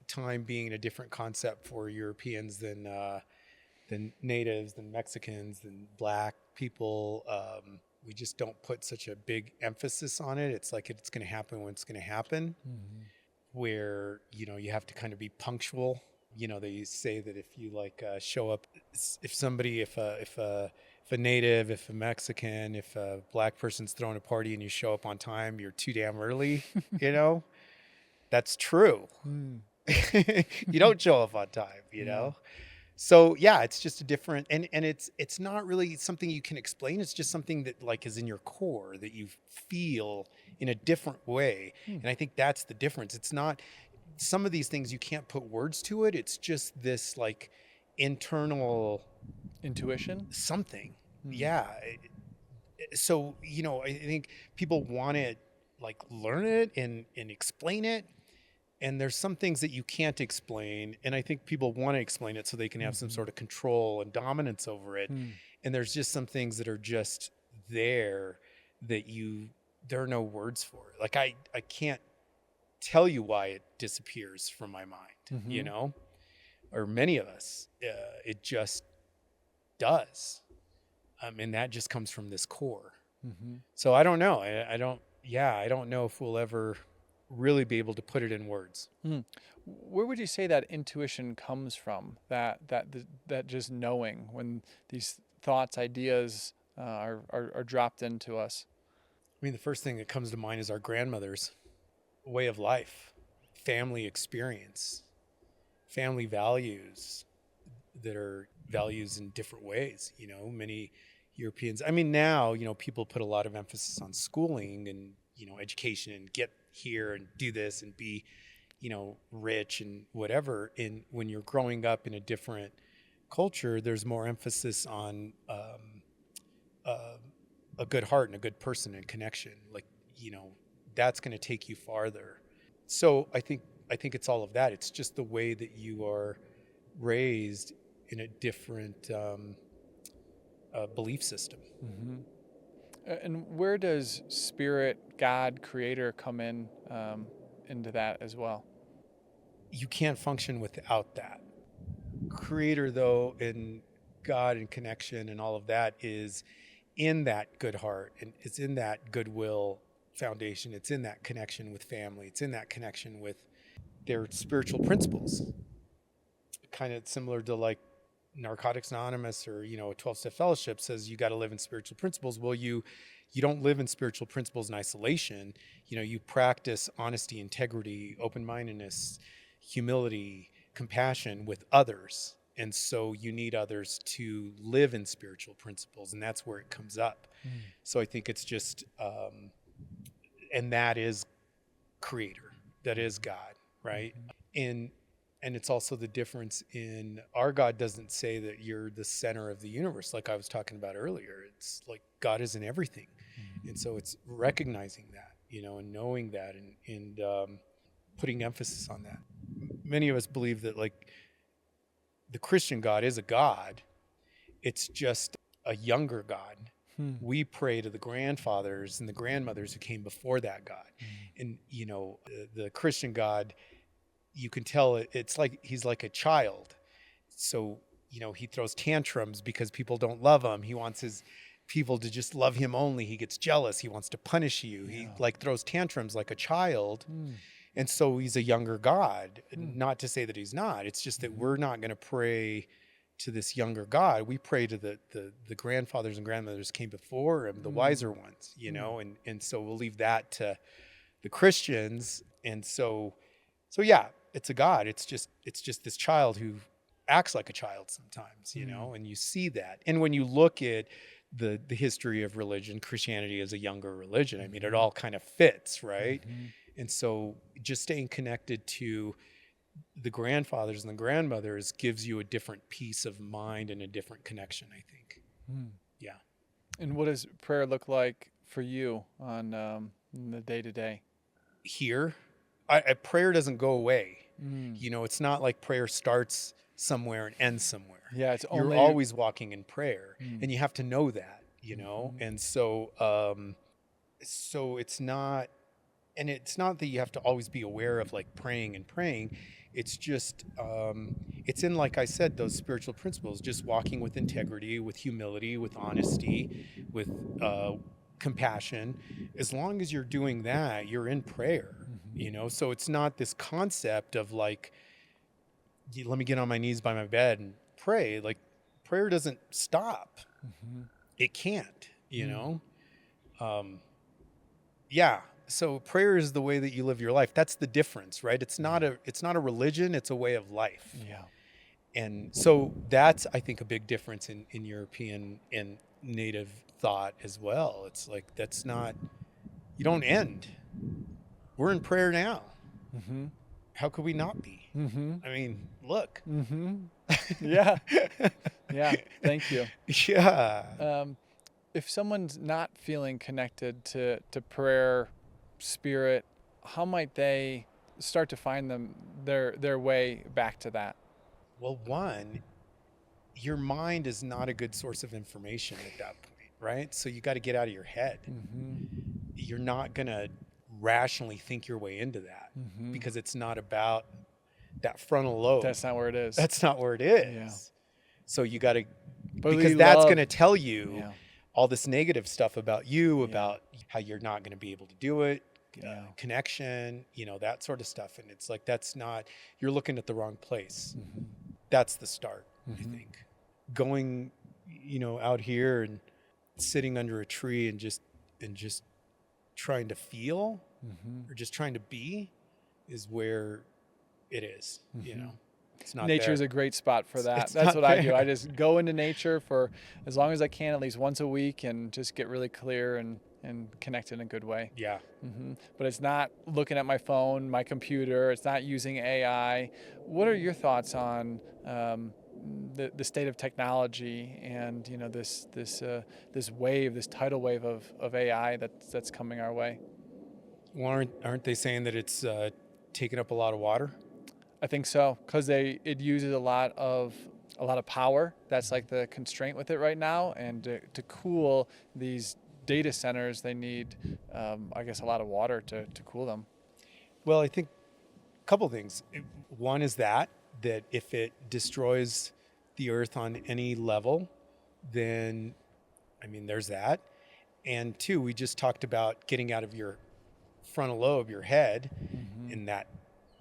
time being a different concept for Europeans than natives, than Mexicans, than black people. We just don't put such a big emphasis on it. It's like it's going to happen when it's going to happen. Mm-hmm. Where you have to kind of be punctual. They say that if you show up, if a native, if a Mexican, if a black person's throwing a party and you show up on time, you're too damn early. That's true. You don't show up on time, know? So yeah, it's just a different, and it's not really something you can explain. It's just something that is in your core that you feel in a different way. And I think that's the difference. It's not, some of these things you can't put words to it. It's just this internal intuition, something. Yeah. So, I think people want to learn it and explain it. And there's some things that you can't explain. And I think people want to explain it so they can have some sort of control and dominance over it. And there's just some things that are just there that there are no words for it. I can't tell you why it disappears from my mind, or many of us, it just does. And that just comes from this core. So I don't know. I don't know if we'll ever really be able to put it in words. Where would you say that intuition comes from? That just knowing when these thoughts, ideas are dropped into us? I mean, the first thing that comes to mind is our grandmother's way of life, family experience, family values that are values in different ways. Many Europeans, I mean, now, people put a lot of emphasis on schooling and, education and get here and do this and be, rich and whatever. And when you're growing up in a different culture, there's more emphasis on a good heart and a good person and connection. That's going to take you farther. So I think it's all of that. It's just the way that you are raised in a different belief system. Mm-hmm. And where does spirit, God, creator come into that as well? You can't function without that. Creator, though, and God and connection and all of that is in that good heart, and it's in that goodwill foundation. It's in that connection with family. It's in that connection with their spiritual principles. Kind of similar to Narcotics Anonymous or, a 12-step fellowship says you got to live in spiritual principles. Well, you don't live in spiritual principles in isolation. You practice honesty, integrity, open-mindedness, humility, compassion with others. And so you need others to live in spiritual principles, and that's where it comes up. So I think it's just, and that is creator, that is God, right? And it's also the difference in our God doesn't say that you're the center of the universe, like I was talking about earlier. It's like God is in everything. And so it's recognizing that, and knowing that and putting emphasis on that. Many of us believe that the Christian God is a God. It's just a younger God. We pray to the grandfathers and the grandmothers who came before that God. And, the Christian God, you can tell it's like he's like a child. So, he throws tantrums because people don't love him. He wants his people to just love him only. He gets jealous. He wants to punish you. He like throws tantrums like a child. And so he's a younger God. Not to say that he's not. It's just that we're not going to pray to this younger God. We pray to the grandfathers and grandmothers came before him, the wiser ones, you know, and so we'll leave that to the Christians. And so yeah, it's a God. It's just this child who acts like a child sometimes, you know, and you see that. And when you look at the history of religion, Christianity is a younger religion. I mean, it all kind of fits, right? And so just staying connected to the grandfathers and the grandmothers gives you a different peace of mind and a different connection, I think. Yeah. And what does prayer look like for you on the day-to-day? Here, prayer doesn't go away. You know, it's not like prayer starts somewhere and ends somewhere. Yeah, it's You're always walking in prayer, and you have to know that, you know. And so so it's not that you have to always be aware of like praying. It's just it's in, like I said, those spiritual principles, just walking with integrity, with humility, with honesty, with compassion. As long as you're doing that, you're in prayer, you know. So it's not this concept of like, let me get on my knees by my bed and pray. Like, prayer doesn't stop. It can't, you know. Yeah. So prayer is the way that you live your life. That's the difference, right? It's not a religion, it's a way of life. Yeah. And so that's, I think, a big difference in European and native thought as well. It's like, that's not, you don't end. We're in prayer now. How could we not be? I mean, look. Yeah. Yeah. Thank you. Yeah. If someone's not feeling connected to prayer, spirit, how might they start to find their way back to that? Well, one, your mind is not a good source of information at that point, right? So you got to get out of your head. You're not going to rationally think your way into that because it's not about that frontal lobe. That's not where it is. That's not where it is. Yeah. So you got to, But because we that's love- going to tell you Yeah. all this negative stuff about you, about how you're not going to be able to do it, connection, you know, that sort of stuff. And it's like, that's not, you're looking at the wrong place. That's the start, I think. Going, you know, out here and sitting under a tree and just trying to feel or just trying to be is where it is, you know. It's not Nature is there. a great spot for that. It's That's not what I do. there. I just go into nature for as long as I can, at least once a week, and just get really clear and connect in a good way. Yeah. But it's not looking at my phone, my computer. It's not using AI. What are your thoughts on the state of technology and, you know, this wave, this tidal wave of AI that's coming our way? Well, aren't they saying that it's taking up a lot of water? I think so, because it uses a lot of power. That's like the constraint with it right now. And to cool these data centers, they need, I guess, a lot of water to cool them. Well, I think a couple things. One is that if it destroys the earth on any level, then, I mean, there's that. And two, we just talked about getting out of your frontal lobe, your head, in that.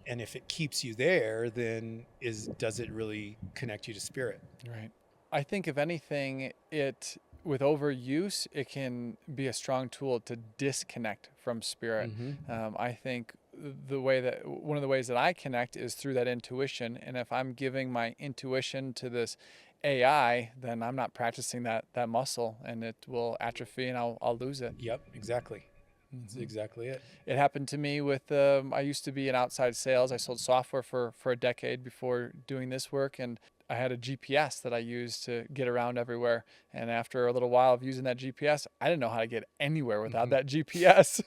And if it keeps you there, then does it really connect you to spirit? Right. I think if anything, with overuse, it can be a strong tool to disconnect from spirit. I think one of the ways that I connect is through that intuition. And if I'm giving my intuition to this AI, then I'm not practicing that muscle, and it will atrophy and I'll lose it. Yep, exactly. That's exactly it. It happened to me with, I used to be in outside sales. I sold software for a decade before doing this work. And I had a GPS that I used to get around everywhere. And after a little while of using that GPS, I didn't know how to get anywhere without that GPS.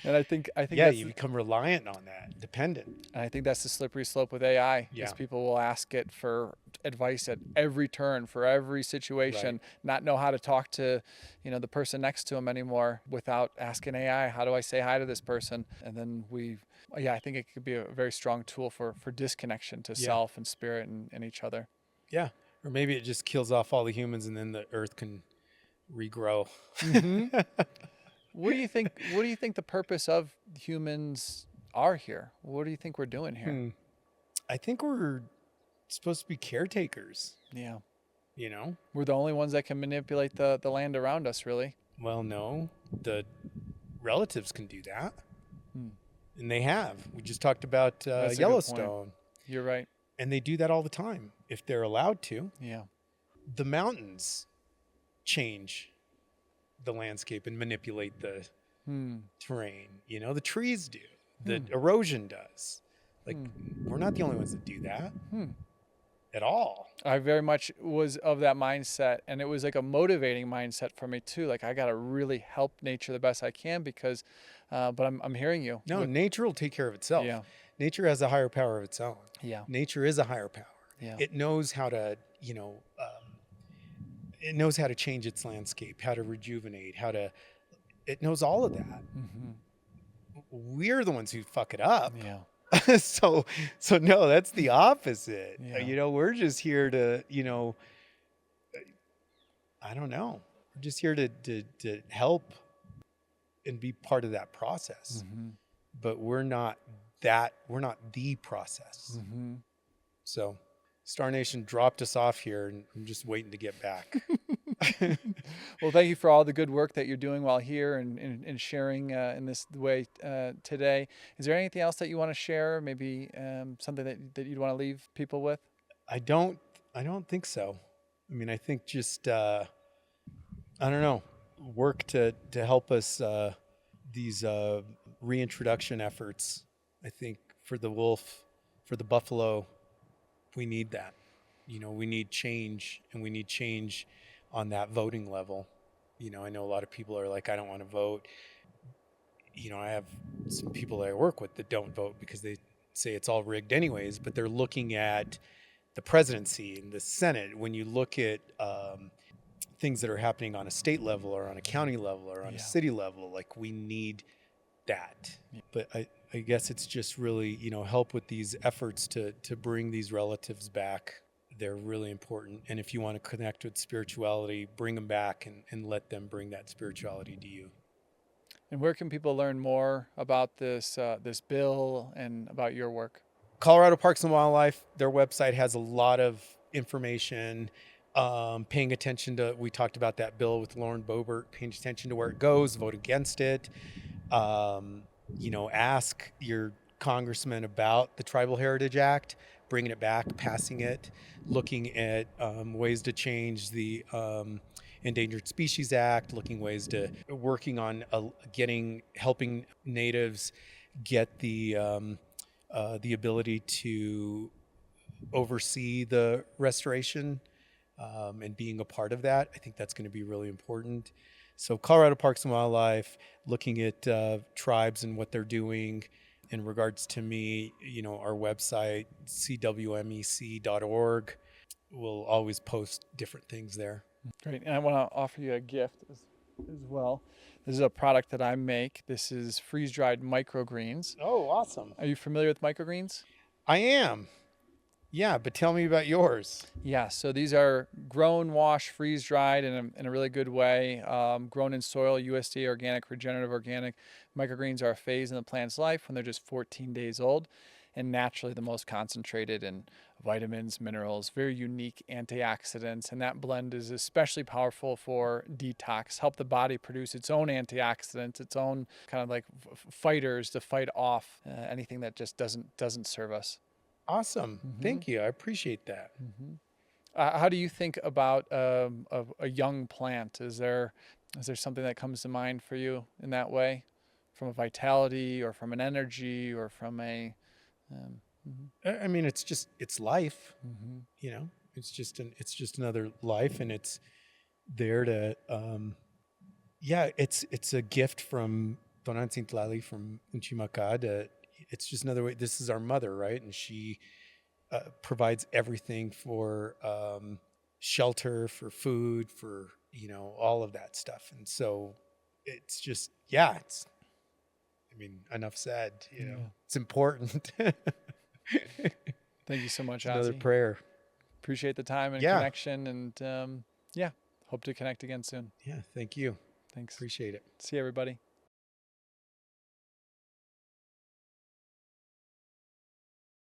And I think Yeah, you become reliant on that, dependent. and I think that's the slippery slope with AI. Yeah. Is people will ask it for advice at every turn, for every situation, not know how to talk to, you know, the person next to them anymore without asking AI, how do I say hi to this person? And then I think it could be a very strong tool for disconnection to self and spirit and each other. Yeah. Or maybe it just kills off all the humans and then the earth can regrow. What do you think? What do you think the purpose of humans are here? What do you think we're doing here? I think we're supposed to be caretakers, Yeah, you know? we're the only ones that can manipulate the land around us, really. Well, no, the relatives can do that. And they have. We just talked about That's a good Yellowstone. You're right. And they do that all the time if they're allowed to. Yeah. The mountains change the landscape and manipulate the terrain. You know, the trees do. The erosion does. Like, we're not the only ones that do that at all. I very much was of that mindset, and it was like a motivating mindset for me too. Like, I got to really help nature the best I can because, but I'm hearing you. No, nature will take care of itself. Yeah. Nature has a higher power of its own. Yeah. Nature is a higher power. Yeah. It knows how to, it knows how to change its landscape, how to rejuvenate, it knows all of that. We're the ones who fuck it up. Yeah. so no, that's the opposite. Yeah. We're just here to, I don't know. We're just here to help and be part of that process. But we're not the process. So Star Nation dropped us off here and I'm just waiting to get back. Well, thank you for all the good work that you're doing while here and sharing in this way today. Is there anything else that you want to share? Maybe something that you'd want to leave people with? I don't think so. I mean, I think just, I don't know, work to help us, these reintroduction efforts. I think for the wolf, for the buffalo, we need that. We need change, and we need change on that voting level. I know a lot of people are like, I don't want to vote. I have some people that I work with that don't vote because they say it's all rigged anyways, but they're looking at the presidency and the Senate. When you look at things that are happening on a state level or on a county level or on a city level, like, we need that. But I guess it's just really, help with these efforts to bring these relatives back. They're really important. And if you want to connect with spirituality, bring them back and let them bring that spirituality to you. And where can people learn more about this bill and about your work? Colorado Parks and Wildlife, their website has a lot of information. Paying attention to, we talked about that bill with Lauren Boebert, paying attention to where it goes, vote against it. Ask your congressman about the Tribal Heritage Act, bringing it back, passing it, looking at ways to change the Endangered Species Act, working on helping natives get the ability to oversee the restoration and being a part of that. I think that's going to be really important. So Colorado Parks and Wildlife, looking at tribes and what they're doing. In regards to me, our website, cwmec.org, we'll always post different things there. Great. And I want to offer you a gift as well. This is a product that I make. This is freeze-dried microgreens. Oh, awesome. Are you familiar with microgreens? I am. Yeah, but tell me about yours. Yeah, so these are grown, washed, freeze-dried in a really good way, grown in soil, USDA organic, regenerative organic. Microgreens are a phase in the plant's life when they're just 14 days old, and naturally the most concentrated in vitamins, minerals, very unique antioxidants, and that blend is especially powerful for detox, help the body produce its own antioxidants, its own kind of like fighters to fight off anything that just doesn't serve us. Awesome. Thank you. I appreciate that. How do you think about a young plant? Is there something that comes to mind for you in that way, from a vitality or from an energy or from a? I mean, it's life. It's just another life, and it's there to. It's a gift from Tonantzin from Unchimacad. It's just another way. This is our mother, right? And she provides everything for shelter, for food, for, all of that stuff. And so it's just, enough said, it's important. Thank you so much, Another Ozzie. prayer. Appreciate the time and connection. And Hope to connect again soon. Yeah, thank you. Thanks. Appreciate it. See you, everybody.